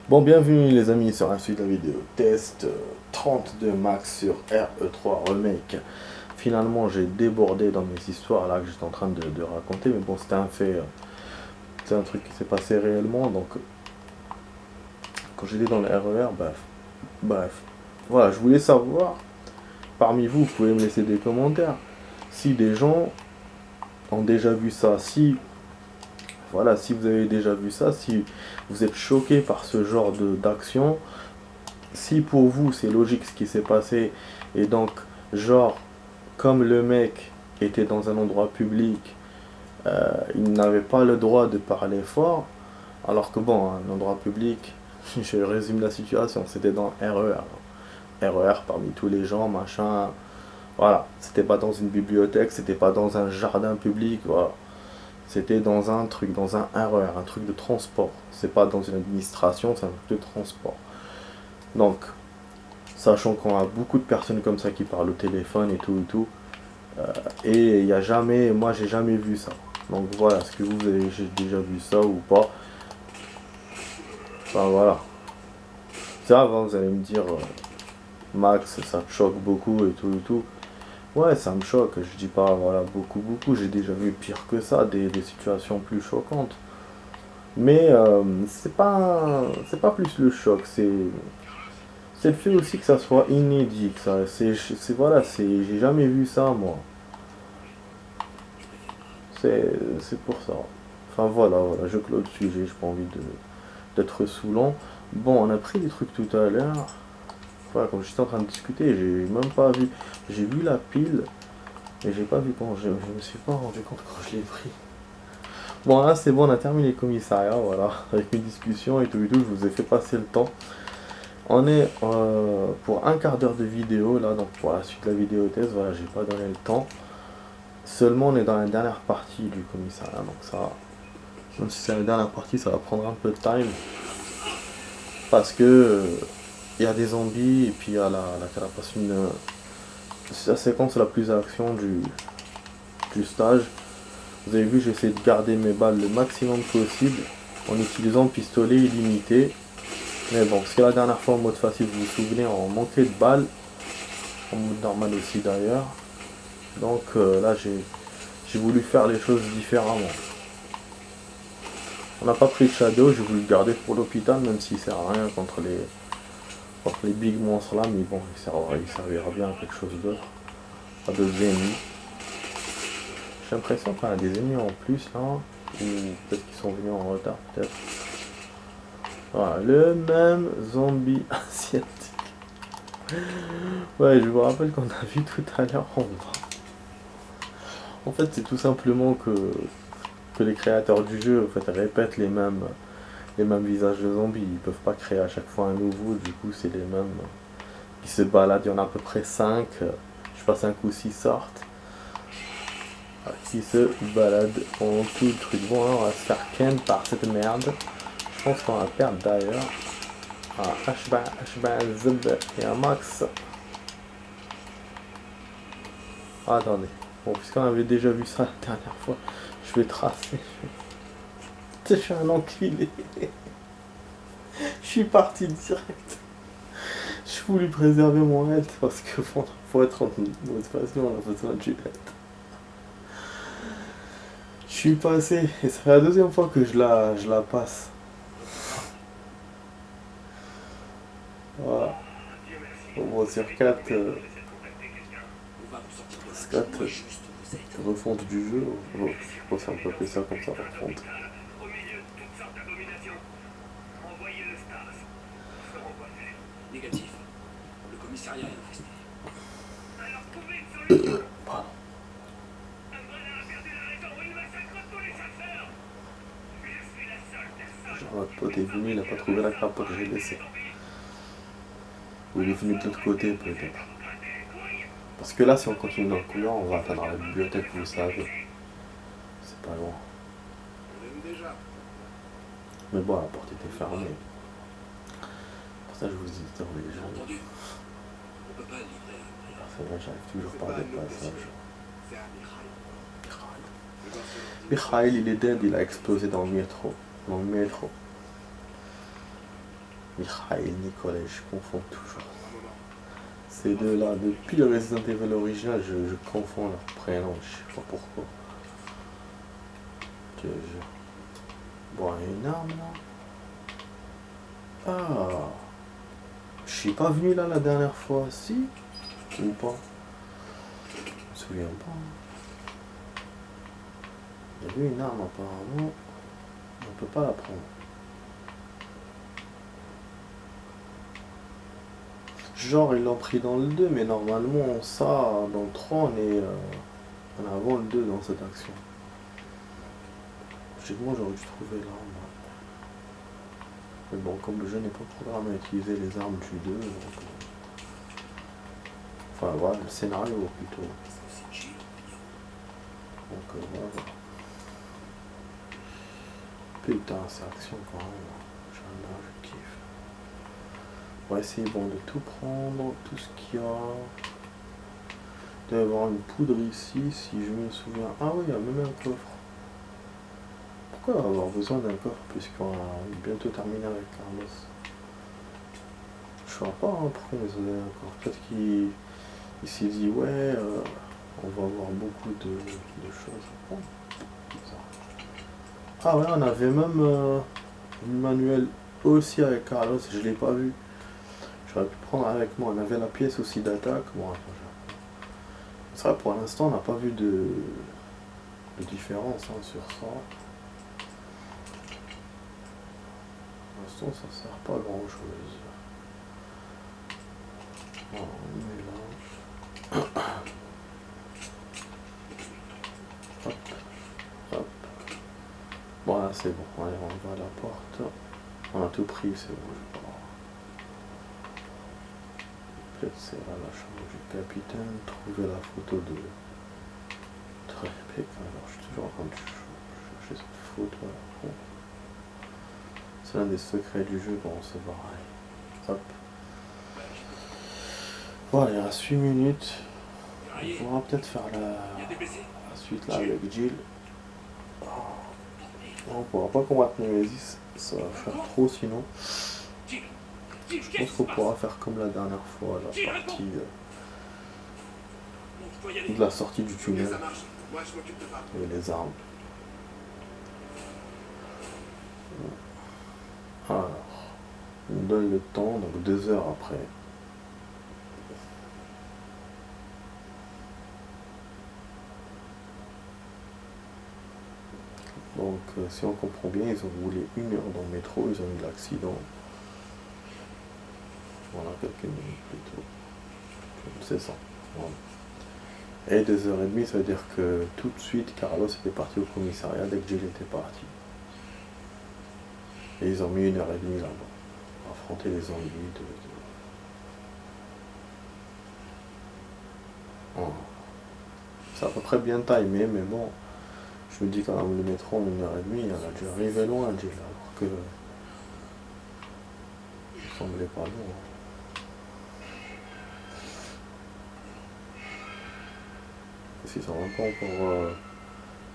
Bon, bienvenue les amis sur la suite de la vidéo test 32 max sur RE3 Remake. Finalement, j'ai débordé dans mes histoires là que j'étais en train de raconter, mais bon, c'était un fait, c'est un truc qui s'est passé réellement. Donc, quand j'étais dans le RER, bref. Voilà, je voulais savoir, parmi vous, vous pouvez me laisser des commentaires, si des gens ont déjà vu ça, si voilà, si vous avez déjà vu ça, si vous êtes choqué par ce genre d'action. Si pour vous c'est logique ce qui s'est passé, et donc, genre, comme le mec était dans un endroit public, il n'avait pas le droit de parler fort, alors que bon, un endroit public, je résume la situation, c'était dans RER. RER parmi tous les gens, machin, voilà. C'était pas dans une bibliothèque, c'était pas dans un jardin public, voilà. C'était dans un truc, dans un RER, un truc de transport. C'est pas dans une administration, c'est un truc de transport. Donc, sachant qu'on a beaucoup de personnes comme ça qui parlent au téléphone et tout. Et il y a jamais, moi j'ai jamais vu ça. Donc voilà, est-ce que vous avez déjà vu ça ou pas? Enfin voilà. Ça avant vous allez me dire, Max, ça te choque beaucoup et tout et tout. Ouais, ça me choque, je dis pas voilà beaucoup, j'ai déjà vu pire que ça, des situations plus choquantes. Mais c'est pas plus le choc, c'est le fait aussi que ça soit inédit, que ça, voilà, j'ai jamais vu ça moi. C'est pour ça. Enfin voilà, je clôt le sujet, j'ai pas envie d'être saoulant. Bon, on a pris des trucs tout à l'heure. Voilà, quand j'étais en train de discuter, j'ai même pas vu. J'ai vu la pile, mais j'ai pas vu quand je me suis pas rendu compte quand je l'ai pris. Bon là c'est bon, on a terminé le commissariat, voilà, avec mes discussions et tout, je vous ai fait passer le temps. On est pour un quart d'heure de vidéo là, donc pour la suite de la vidéo thèse, voilà, j'ai pas donné le temps. Seulement on est dans la dernière partie du commissariat, donc ça, même si c'est la dernière partie, ça va prendre un peu de time. Parce que il y a des zombies et puis il y a la carapace. C'est la séquence la plus à action du stage. Vous avez vu, j'essaie de garder mes balles le maximum possible en utilisant le pistolet illimité. Mais bon, parce que la dernière fois en mode facile, vous vous souvenez, on manquait de balles. En mode normal aussi d'ailleurs. Donc là, j'ai voulu faire les choses différemment. On n'a pas pris de shadow, j'ai voulu le garder pour l'hôpital, même s'il sert à rien contre les big monstres là, mais bon, il servira bien à quelque chose d'autre. Pas de ennemis. J'ai l'impression qu'on a des ennemis en plus là, ou peut-être qu'ils sont venus en retard, peut-être. Voilà, le même zombie asiatique. Ouais, je vous rappelle qu'on a vu tout à l'heure en bas. En fait, c'est tout simplement que les créateurs du jeu en fait, répètent les mêmes visages de zombies. Ils peuvent pas créer à chaque fois un nouveau, du coup, c'est les mêmes qui se baladent. Il y en a à peu près 5. Je sais pas, 5 ou 6 sortes. Qui se baladent en tout le truc. Bon, alors on va se faire ken par cette merde. Je pense qu'on va perdre d'ailleurs. Ah, Zeb et un Max. Ah, attendez. Bon, puisqu'on avait déjà vu ça la dernière fois, je vais tracer. Je suis un enculé. Je suis parti direct. Je voulais préserver mon health parce que bon, faut être en mode facile, on a besoin de Juliette. Je suis passé, et ça fait la deuxième fois que je la passe. Voilà. Bon, sur 4, 4 refonte du jeu. Bon, je pense qu'on peut appeler ça comme ça, refonte. Négatif. Le commissariat est infesté. Pardon. Genre, votre pote est venu, il n'a pas trouvé la crabe que j'ai laissée. Ou il est venu de l'autre côté, peut-être. Parce que là, si on continue dans le couloir, on va atteindre la bibliothèque, vous le savez. C'est pas loin. Mais bon, la porte était fermée. Pour ça, je vous dis, les gens. Entendu. On peut pas le livrer. C'est vrai, j'arrive toujours par des passages. C'est un Mikhail, il est dead, il a explosé dans le métro. Dans le métro. Mikhail, Nikolai, je confonds toujours. Un moment. Ces deux-là, depuis le Resident Evil original, je confonds leurs prénoms, je sais pas pourquoi. Je te jure. Bon, il y a une arme là. Ah, je suis pas venu là la dernière fois, si? Ou pas? Je me souviens pas. Il y avait une arme apparemment. On peut pas la prendre. Genre ils l'ont pris dans le 2, mais normalement ça, dans le 3, on est en avant le 2 dans cette action. Logiquement j'aurais dû trouver l'arme. Mais bon, comme le jeu n'est pas programmé à utiliser les armes du 2, donc, enfin voilà, le scénario plutôt. Donc voilà. Putain, c'est action quand même. Je kiffe. On va essayer bon, de tout prendre, tout ce qu'il y a. Il doit y avoir une poudre ici, si je me souviens. Ah oui, il y a même un coffre. Pourquoi avoir besoin d'un coffre puisqu'on va bientôt terminer avec Carlos? Je sais pas hein, pourquoi ils ont donné un coffre. Peut-être qu'il s'est dit ouais, on va avoir beaucoup de choses à prendre. Ah ouais, on avait même une manuel aussi avec Carlos, je l'ai pas vu. J'aurais pu prendre avec moi, on avait la pièce aussi d'attaque. Bon, c'est vrai, pour l'instant, on n'a pas vu de différence hein, sur ça. Pour l'instant, ça sert pas à grand chose. Bon, on est là. Hop, hop. Bon, là, c'est bon. Allez, on va à la porte. On a tout pris, c'est bon. Je vais pas... Peut-être c'est à la chambre du capitaine. Trouver la photo de Rebecca. Alors, je suis toujours en train de chercher cette photo là. C'est l'un des secrets du jeu, bon, c'est pareil. Hop. Voilà, il reste 8 minutes. On pourra peut-être faire la suite là avec Jill. On pourra pas combattre Nemesis, ça va faire trop sinon. Je pense qu'on pourra faire comme la dernière fois, la partie de la sortie du tunnel. Et les armes. Alors, on donne le temps, donc 2 heures après. Donc, si on comprend bien, ils ont roulé 1 heure dans le métro, ils ont eu de l'accident. Voilà, quelques minutes plus tôt. C'est ça. Voilà. Et 2h30, ça veut dire que tout de suite, Carlos était parti au commissariat dès que Jill était parti. Et ils ont mis 1h30 là-bas, pour affronter les ennuis de... Voilà. C'est à peu près bien timé, mais bon, je me dis quand même le métro en 1h30, elle a dû arriver loin, Jill, alors que... Il semblait pas loin. Parce qu'ils sont même pas encore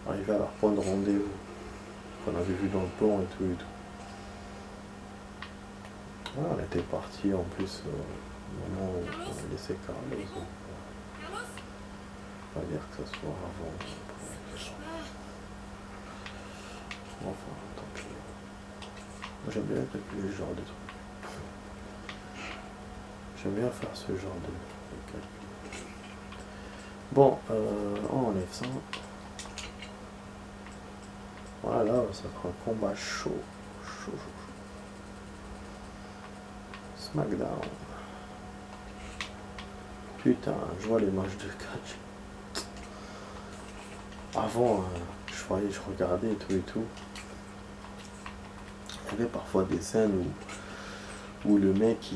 arrivés à leur point de rendez-vous qu'on avait vu dans le plan et tout et tout. Voilà, on était parti en plus au moment où on a laissé Carlos. Donc, pas dire que ce soit avant. Enfin, tant pis. Moi j'aime bien calculer ce genre de trucs. J'aime bien faire ce genre de calcul. Bon, on enlève ça. Voilà, ça sera un combat chaud. Chaud. Smackdown. Putain, je vois les matchs de catch. Avant, je regardais et tout. Il y avait parfois des scènes où le mec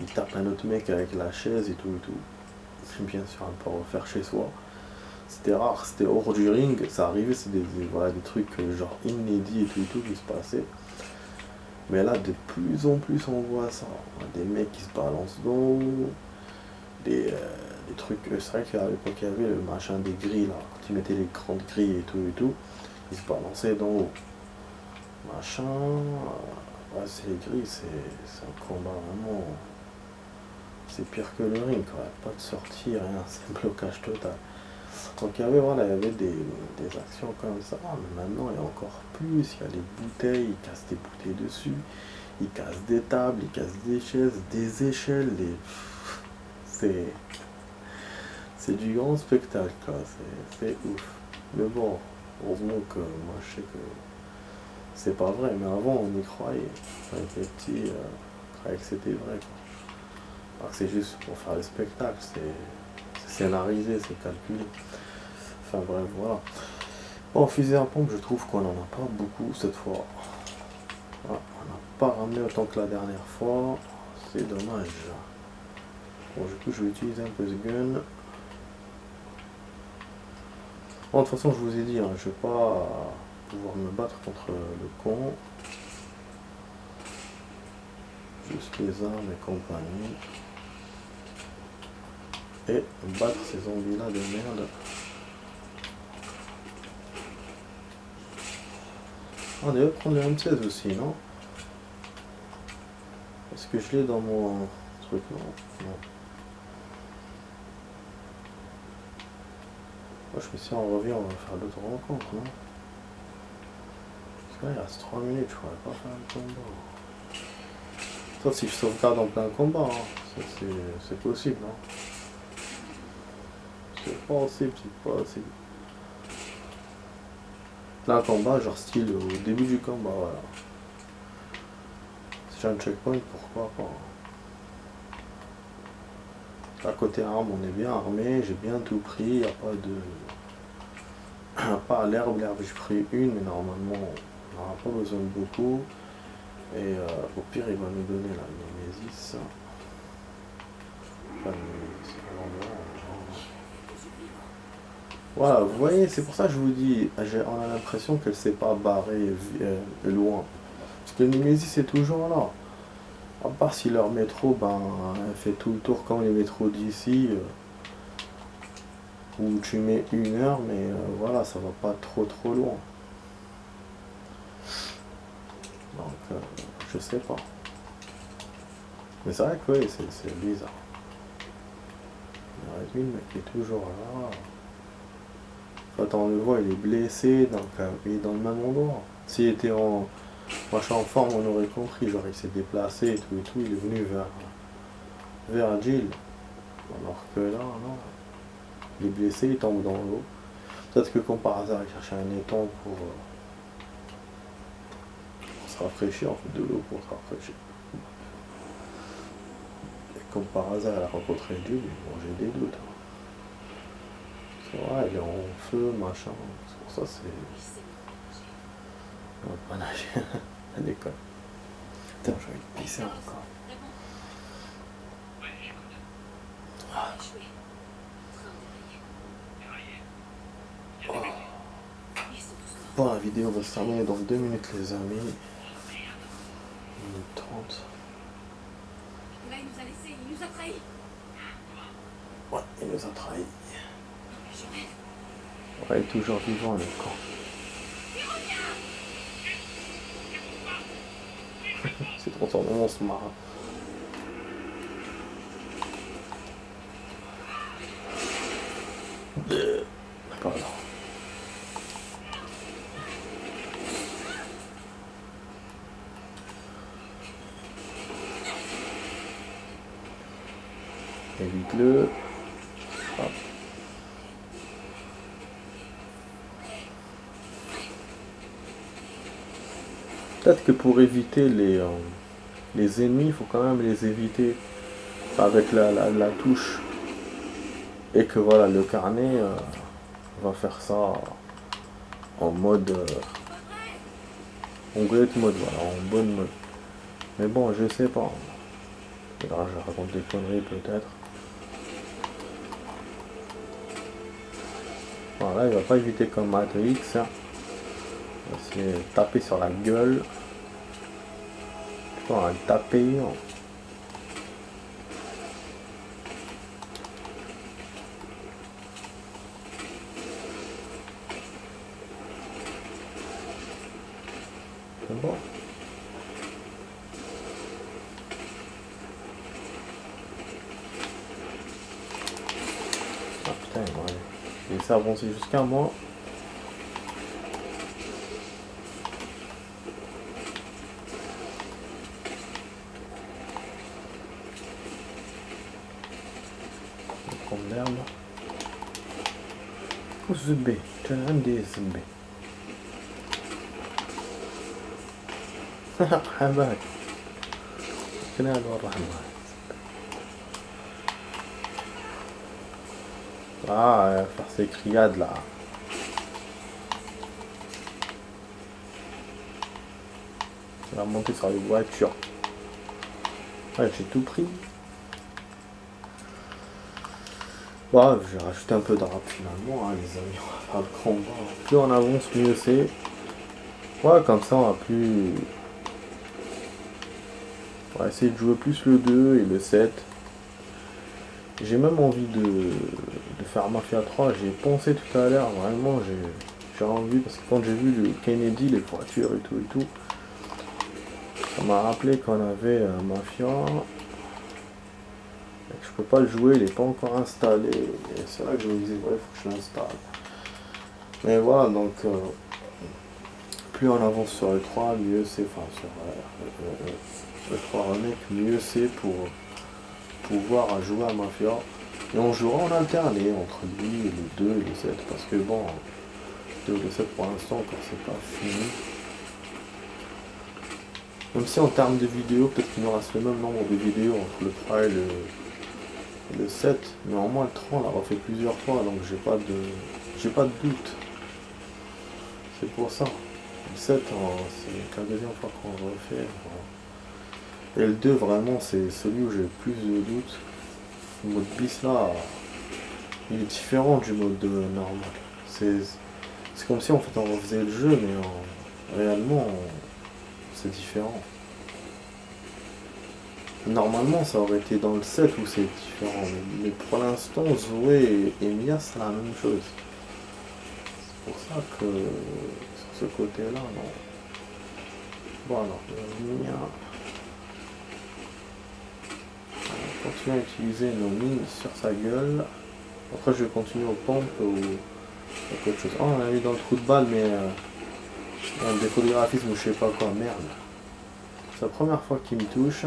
il tape un autre mec avec la chaise et tout. Bien sûr, on peut refaire chez soi. C'était rare, c'était hors du ring, ça arrivait, c'est des trucs genre inédits et tout qui se passaient. Mais là, de plus en plus, on voit ça. Des mecs qui se balancent d'en haut, des trucs, c'est vrai qu'à l'époque, il y avait le machin des grilles, là, quand ils mettaient les grandes grilles et tout, ils se balançaient d'en haut. Machin, Ouais, c'est les grilles, c'est un combat vraiment. C'est pire que le ring, quoi. Pas de sortie, rien, c'est blocage total. Donc voilà, il y avait des actions comme ça, mais maintenant il y a encore plus, il y a les bouteilles, ils cassent des bouteilles dessus, ils cassent des tables, ils cassent des chaises, des échelles, c'est c'est du grand spectacle, quoi. C'est ouf. Mais bon, heureusement que moi je sais que c'est pas vrai, mais avant on y croyait. Quand on était petit, on croyait que c'était vrai, quoi. Alors que c'est juste pour faire le spectacle, c'est scénarisé, c'est calculé. Enfin bref, voilà. Bon, fusil à pompe, je trouve qu'on n'en a pas beaucoup cette fois. Voilà, on n'a pas ramené autant que la dernière fois. C'est dommage. Bon, du coup, je vais utiliser un peu ce gun. Bon, de toute façon, je vous ai dit, hein, je vais pas pouvoir me battre contre le con. Juste les armes et compagnie. Et battre ces zombies-là de merde. On devait prendre le M16 aussi, non? Est-ce que je l'ai dans mon truc? Non. Non. Moi, je me suis dit, on revient, on va faire d'autres rencontres, non? Parce que là, il reste 3 minutes, je pourrais pas faire un combat. Sauf si je sauvegarde en plein combat, hein. C'est possible, non? C'est possible, c'est possible. Plein combat, genre style au début du combat, voilà. Si j'ai un checkpoint, pourquoi pas? À côté arme, on est bien armé, j'ai bien tout pris, il n'y a pas de... Pas l'herbe, j'ai pris une, mais normalement on n'aura pas besoin de beaucoup. Et au pire il va nous donner la Némésis. Pas Némésis, voilà, vous voyez, c'est pour ça que je vous dis, on a l'impression qu'elle s'est pas barrée loin. Parce que le Némésis est toujours là. À part si leur métro, ben, elle fait tout le tour comme les métros d'ici. Où tu mets 1 heure, mais voilà, ça va pas trop loin. Donc, je sais pas. Mais c'est vrai que oui, c'est bizarre. Il y a une, mais qui est toujours là. Quand on le voit, il est blessé, donc il est dans le même endroit. S'il était en forme, on aurait compris. Genre, il s'est déplacé et tout, il est venu vers Jill. Alors que là, non. Il est blessé, il tombe dans l'eau. Peut-être que comme par hasard, il cherchait un étang pour se rafraîchir, en fait, de l'eau pour se rafraîchir. Et comme par hasard, elle a rencontré Dieu, mais bon, j'ai des doutes. Hein. C'est vrai, elle est en feu, machin. C'est pour ça, c'est... On va pas nager. Elle déconne. Putain, j'ai envie de pisser encore. Ah. Bon, la vidéo va se terminer dans 2 minutes, les amis. 1 minute 30. Là, il nous a laissés, il nous a trahis. Ouais, il nous a trahis. Ouais, il est toujours vivant, le camp. C'est transformé en monstre marin. Pardon. Évite-le. Hop. Peut-être que pour éviter les ennemis, il faut quand même les éviter avec la touche. Et que voilà, le carnet va faire ça en mode... en great mode, voilà, en bonne mode. Mais bon, je sais pas. Et là, je raconte des conneries peut-être. Voilà, il va pas éviter comme Matrix. Hein. Il va se taper sur la gueule. On va le taper. C'est bon. s'est avancé jusqu'à moi. Je vais prendre l'herbe. الزبي كان عندي الزبي حباك كنا الرحمة faire ces criades là. On va monter sur les voitures. Ouais, j'ai tout pris. Bah, j'ai rajouté un peu de rap finalement, hein, les amis, on va faire le combat. Plus on avance, mieux c'est. Ouais, comme ça on va plus... On va essayer de jouer plus le 2 et le 7. J'ai même envie de faire Mafia 3, j'y ai pensé tout à l'heure, vraiment j'ai envie, parce que quand j'ai vu le Kennedy, les voitures et tout, ça m'a rappelé qu'on avait Mafia. Je peux pas le jouer, il est pas encore installé, et c'est là que je me disais, ouais, faut que je l'installe. Mais voilà, donc, plus on avance sur le 3, mieux c'est, enfin sur le 3 remake, mieux c'est pour pouvoir jouer à Mafia. Et on jouera en alterné entre lui et le 2 et le 7, parce que bon, le 2 et le 7 pour l'instant encore c'est pas fini. Même si en termes de vidéos, peut-être qu'il nous reste le même nombre de vidéos entre le 3 et le 7, mais au moins le 3 on l'a refait plusieurs fois, donc j'ai pas de doute. C'est pour ça. Le 7, c'est la deuxième fois qu'on le refait. Voilà. Et le 2 vraiment c'est celui où j'ai le plus de doutes. Le mode bis là, il est différent du mode normal. C'est comme si en fait on refaisait le jeu, mais réellement c'est différent. Normalement ça aurait été dans le 7 où c'est différent, mais pour l'instant Zoé et Mia c'est la même chose. C'est pour ça que sur ce côté là, non. Voilà, Mia. On va continuer à utiliser nos mines sur sa gueule. Après je vais continuer aux pompes ou quelque chose. Oh, on a mis dans le trou de balle, mais un défaut de graphisme ou je sais pas quoi, merde. C'est la première fois qu'il me touche.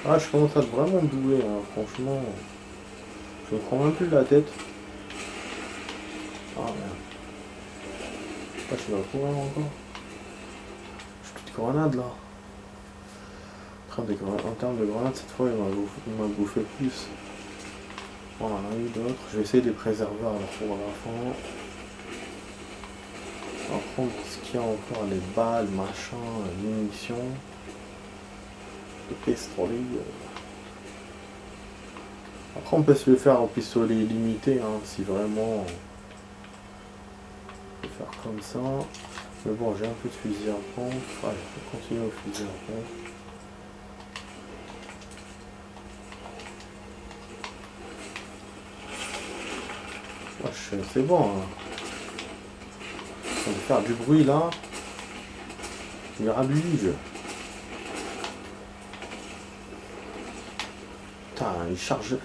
Ah, je commence à être vraiment doué, hein, franchement. Je me prends même plus la tête. Ah merde. Ah, je vais courir encore. Je suis toute grenade là. En termes de grenades, cette fois il m'a bouffé plus. Bon, on en a eu d'autres. Je vais essayer de les préserver alors pour la fin. On va prendre ce qu'il y a encore, les balles, machin, munitions. Le pistolet. Après on peut se le faire au pistolet limité, hein, si vraiment on peut faire comme ça. Mais bon, j'ai un peu de fusil à pompe. Allez, je vais continuer au fusil à pompe. C'est bon, hein. On va faire du bruit là. Il rablige. Putain, il charge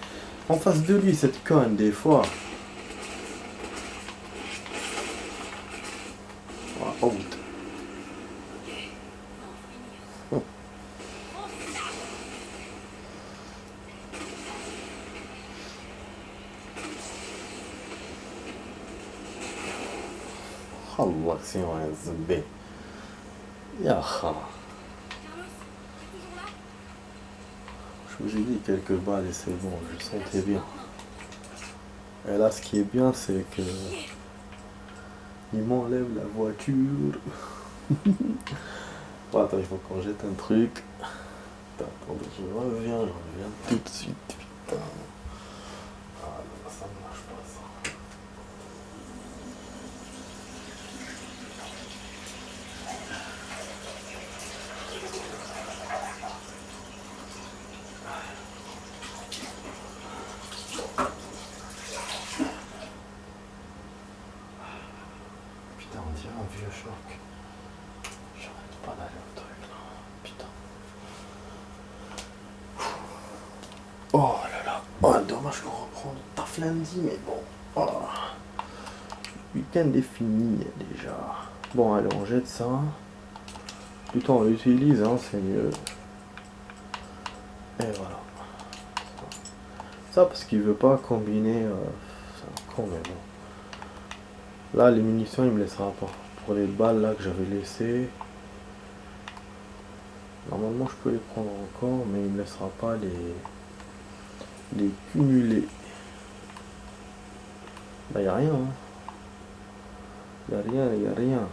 en face de lui cette conne des fois. Oh, Allah, c'est un zbé. Yaha. Carlos, toujours là? Je vous ai dit quelques balles et c'est bon, je le sentais bien. Et là, ce qui est bien, c'est que il m'enlève la voiture. Bon, attends, il faut qu'on jette un truc. Attendez, je reviens tout de suite. Putain. Ah non, ça ne marche pas ça. Putain, on dirait un vieux choc. J'arrête pas d'aller au truc là. Putain. Oh là là. Oh, dommage qu'on reprend le taf lundi, mais bon. Voilà. Le week-end est fini déjà. Bon, allez, on jette ça. Plutôt on l'utilise, hein, c'est mieux. Et voilà. Ça parce qu'il veut pas combiner. C'est un con, mais bon. Là, les munitions, il me laissera pas. Pour les balles là que j'avais laissées. Normalement, je peux les prendre encore, mais il me laissera pas les cumuler. Bah, y a rien. Hein. Y a rien, y a rien.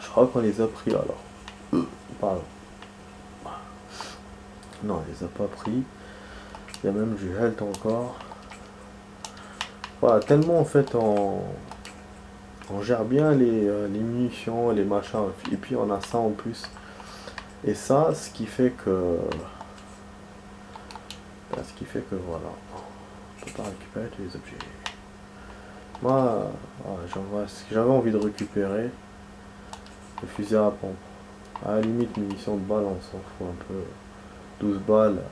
Je crois qu'on les a pris alors. Pardon. Non, il les a pas pris. Il y a même du health encore. Voilà, tellement en fait on gère bien les munitions, les machins, et puis on a ça en plus. Et ça, ce qui fait que voilà, on peut pas récupérer tous les objets. Moi, voilà, ce que j'avais envie de récupérer, le fusil à pompe. À la limite, munitions de balles, on s'en fout un peu. 12 balles.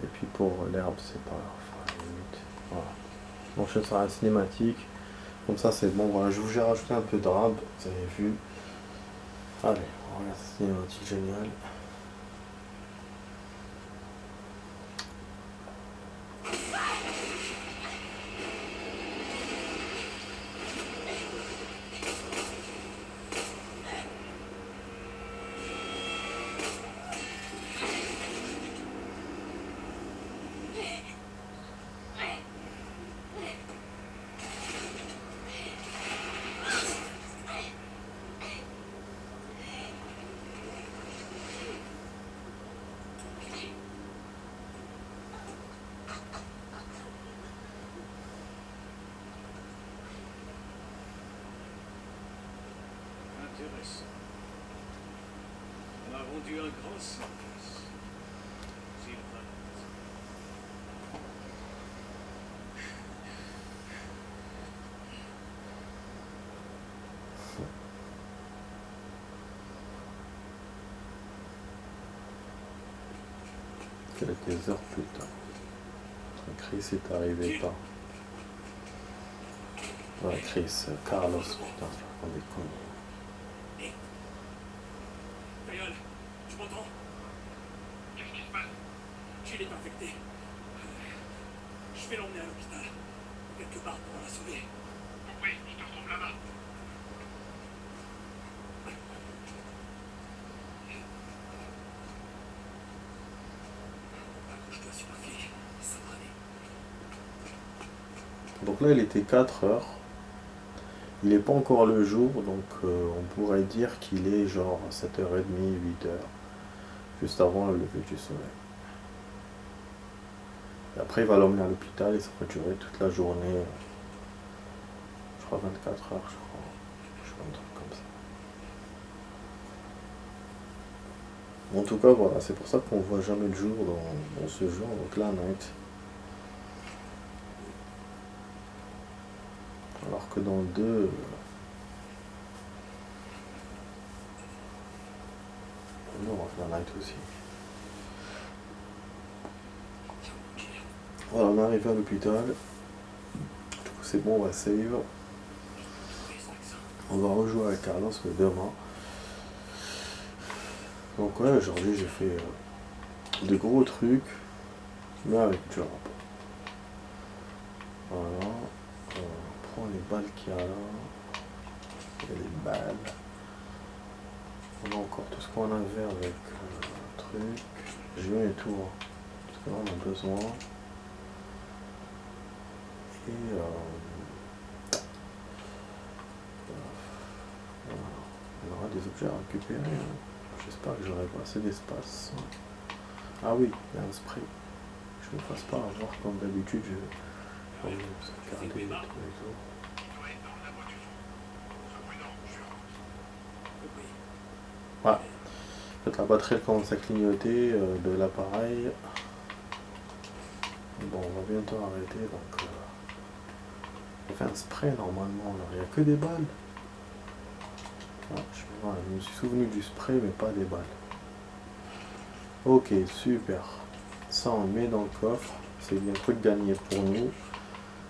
Et puis pour l'herbe, c'est pas grave. À la limite. Voilà. Mon jeu sera cinématique. Comme ça, c'est bon. Voilà, je vous ai rajouté un peu de rab, vous avez vu. Allez, on regarde cette cinématique géniale. Intéressant. On a rendu un grand service. Sylvain. Quelques heures plus tard. Chris est arrivé pas. Ouais, Chris, Carlos, putain, je raconte des conneries. Fayol, tu m'entends? Qu'est-ce qui se passe? Jill est infectée. Je vais l'emmener à l'hôpital. Quelque part pour la sauver. Oui, je te retrouve là-bas. Accroche-toi sur ma fille. Ça va aller. Donc là, il était 4 heures. Il n'est pas encore le jour, donc on pourrait dire qu'il est genre 7h30, 8h, juste avant le lever du soleil. Et après, il va l'emmener à l'hôpital et ça va durer toute la journée. Je crois 24 heures, je crois. Je sais pas, un truc comme ça. En tout cas, voilà, c'est pour ça qu'on voit jamais le jour dans ce genre, donc là, night. Alors que dans le 2, non, on va faire night aussi. Voilà, on est arrivé à l'hôpital. Du coup, c'est bon, on va save. On va rejouer avec Carlos mais demain. Donc ouais, aujourd'hui j'ai fait de gros trucs, mais avec du rap. Voilà. On prend les balles qu'il y a là. Il y a des balles. On a encore tout ce qu'on avait avec le truc. J'ai mis les tours. Parce que là on a besoin. Et voilà. On aura des objets à récupérer. Hein. J'espère que j'aurai pas assez d'espace. Ah oui, il y a un spray. Je ne me fasse pas avoir comme d'habitude. Je vais sauvegarder les trucs et tout. Voilà. Peut-être la batterie commence à clignoter de l'appareil. Bon, on va bientôt arrêter. Donc, on fait un spray normalement. Il n'y a que des balles. Ah, je me suis souvenu du spray, mais pas des balles. Ok, super. Ça on le met dans le coffre, c'est un truc gagné pour nous.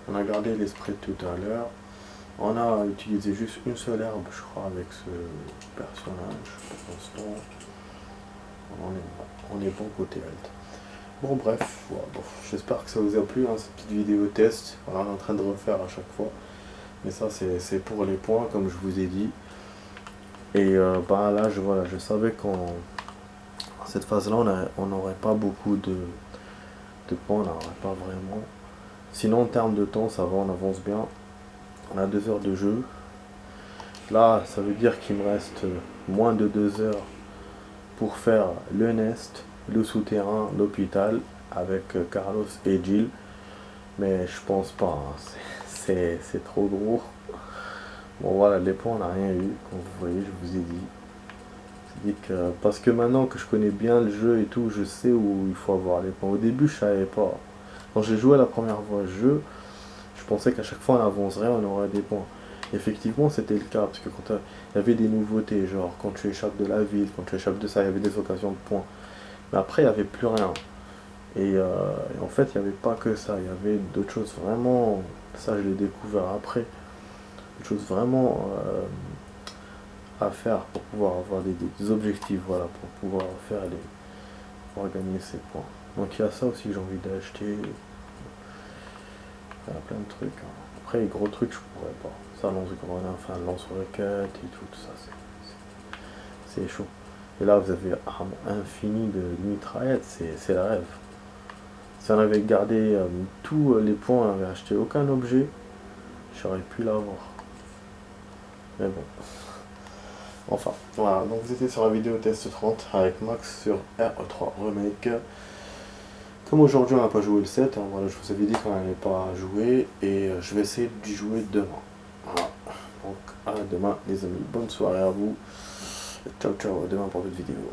On a gardé l'esprit de tout à l'heure. On a utilisé juste une seule herbe, je crois, avec ce personnage. Pour l'instant, on est bon côté alt. Bon bref, ouais, bon, j'espère que ça vous a plu, hein, cette petite vidéo test. Voilà, on est en train de refaire à chaque fois. Mais ça c'est pour les points, comme je vous ai dit. Et bah là, je savais qu'en cette phase-là, on n'aurait pas beaucoup de points, on n'aurait pas vraiment. Sinon, en termes de temps, ça va, on avance bien. On a 2 heures de jeu. Là, ça veut dire qu'il me reste moins de 2 heures pour faire le nest, le souterrain, l'hôpital avec Carlos et Jill. Mais je pense pas, hein. C'est trop gros. Bon voilà, les points on n'a rien eu, comme vous voyez, je vous ai dit. Parce que maintenant que je connais bien le jeu et tout, je sais où il faut avoir les points. Au début je savais pas. Quand j'ai joué la première fois au jeu, je pensais qu'à chaque fois on avancerait, on aurait des points. Effectivement c'était le cas, parce que quand il y avait des nouveautés, genre quand tu échappes de la ville, quand tu échappes de ça, il y avait des occasions de points. Mais après il n'y avait plus rien. Et en fait il n'y avait pas que ça, il y avait d'autres choses vraiment, ça je l'ai découvert après, des choses vraiment à faire pour pouvoir avoir des objectifs, voilà, pour pouvoir pouvoir gagner ses points. Donc il y a ça aussi que j'ai envie d'acheter. Il y a plein de trucs, hein. Après les gros trucs je pourrais pas. Ça lance-grenade, enfin lance-roquette et tout ça, c'est chaud. Et là vous avez arme infinie de mitraillettes, c'est le rêve. Si on avait gardé tous les points, on n'avait acheté aucun objet, j'aurais pu l'avoir. Mais bon. Enfin, voilà, donc vous étiez sur la vidéo test 30 avec Max sur RE3 Remake. Comme aujourd'hui on n'a pas joué le 7, hein, voilà, je vous avais dit qu'on n'allait pas jouer et je vais essayer d'y jouer demain. Voilà. Donc à demain les amis, bonne soirée à vous. Ciao ciao, à demain pour d'autres vidéos.